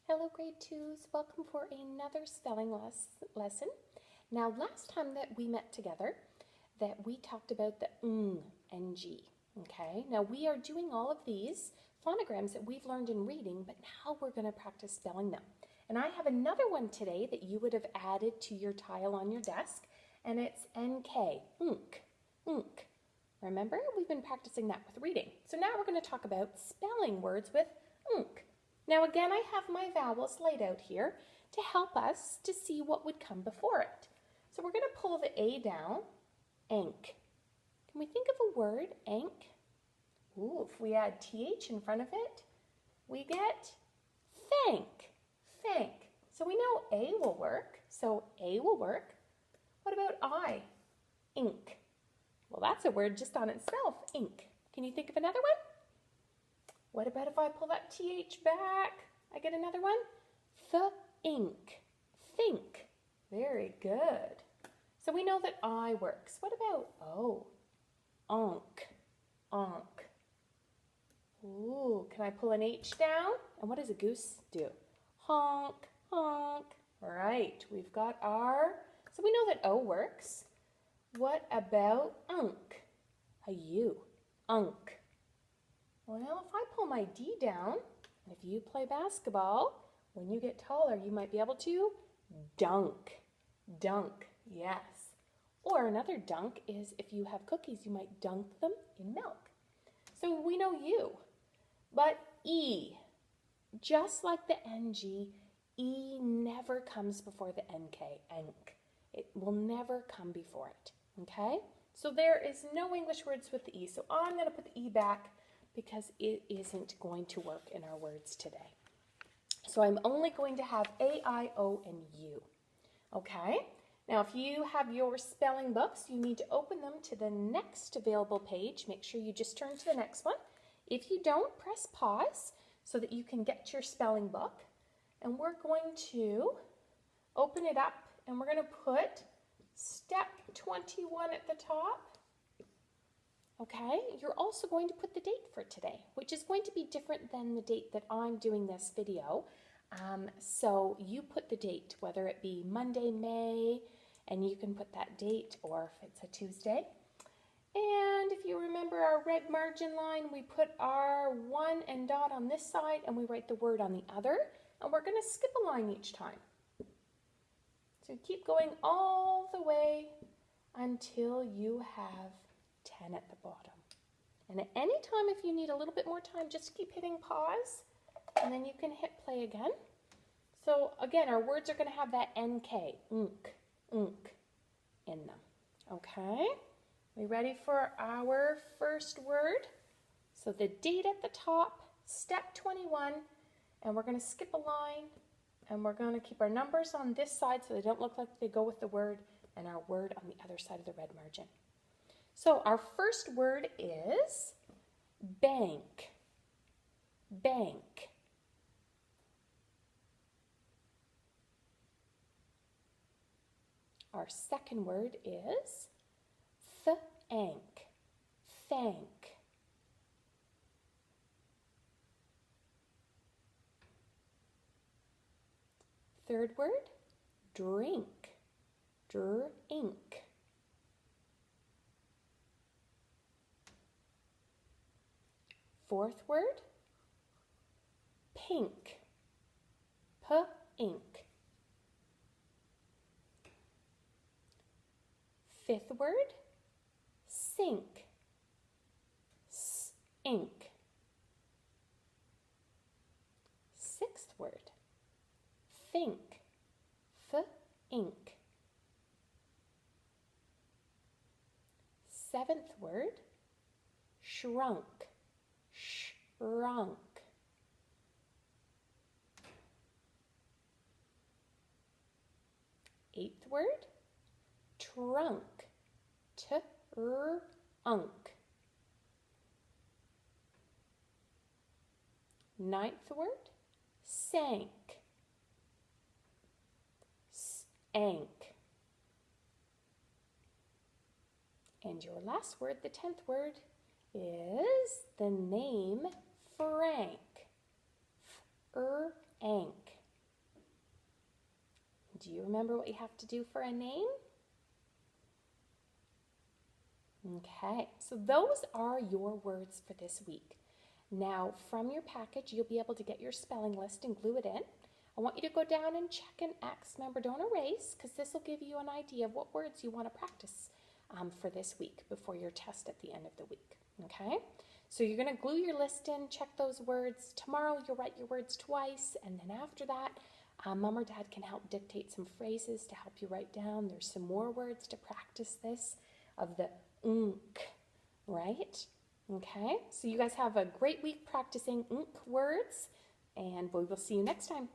Hello grade 2s, welcome for another spelling lesson. Now last time that we met together that we talked about the ng, okay? Now we are doing all of these phonograms that we've learned in reading, but now we're going to practice spelling them. And I have another one today that you would have added to your tile on your desk, and it's NK, unk. Remember, we've been practicing that with reading. So now we're going to talk about spelling words with unk. Now again, I have my vowels laid out here to help us to see what would come before it. So we're going to pull the A down, ank. Can we think of a word, ank? Ooh, if we add TH in front of it, we get thank. So we know A will work, so A will work. What about I? Ink. Well, that's a word just on itself, ink. Can you think of another one? What about if I pull that TH back? I get another one. Ink. Think. Very good. So we know that I works. What about O? Onk. Ooh, can I pull an H down? And what does a goose do? Honk. Right, we've got our, so we know that O works. What about unk? A U. Unk. Well, now if I pull my D down, and if you play basketball, when you get taller, you might be able to dunk. Yes. Or another dunk is if you have cookies, you might dunk them in milk. So we know U. But E, just like the NG, E never comes before the NK, enk. It will never come before it, okay? So there is no English words with the E. So I'm going to put the E back because it isn't going to work in our words today. So I'm only going to have A, I, O, and U. Okay? Now if you have your spelling books, you need to open them to the next available page. Make sure you just turn to the next one. If you don't, press pause so that you can get your spelling book. And we're going to open it up and we're going to put step 21 at the top. Okay, you're also going to put the date for today, which is going to be different than the date that I'm doing this video. So you put the date, whether it be Monday, May, and you can put that date, or if it's a Tuesday. And if you remember our red margin line, we put our one and dot on this side and we write the word on the other, and we're going to skip a line each time. So keep going all the way until you have 10 at the bottom. And at any time, if you need a little bit more time, just keep hitting pause and then you can hit play again. So again, our words are going to have that NK, unk, in them. Okay, we ready for our first word? So the date at the top, step 21, and we're going to skip a line and we're going to keep our numbers on this side so they don't look like they go with the word, and our word on the other side of the red margin. So our first word is bank. Our second word is thank. Third word, drink. Fourth word, pink. P-ink. Fifth word, sink. S-ink. Sixth word, think. F-ink. Seventh word, shrunk. Eighth word, trunk. T-r-unk. Ninth word, sank. S-ank. And your last word, the 10th word, is the name Frank. F-r-ank. Do you remember what you have to do for a name? Okay, so those are your words for this week. Now, from your package, you'll be able to get your spelling list and glue it in. I want you to go down and check an X. Remember, don't erase, because this will give you an idea of what words you want to practice for this week before your test at the end of the week. Okay, so you're going to glue your list in, check those words. Tomorrow, you'll write your words twice, and then after that, Mom or Dad can help dictate some phrases to help you write down. There's some more words to practice this of the right? Okay, so you guys have a great week practicing words, and we will see you next time.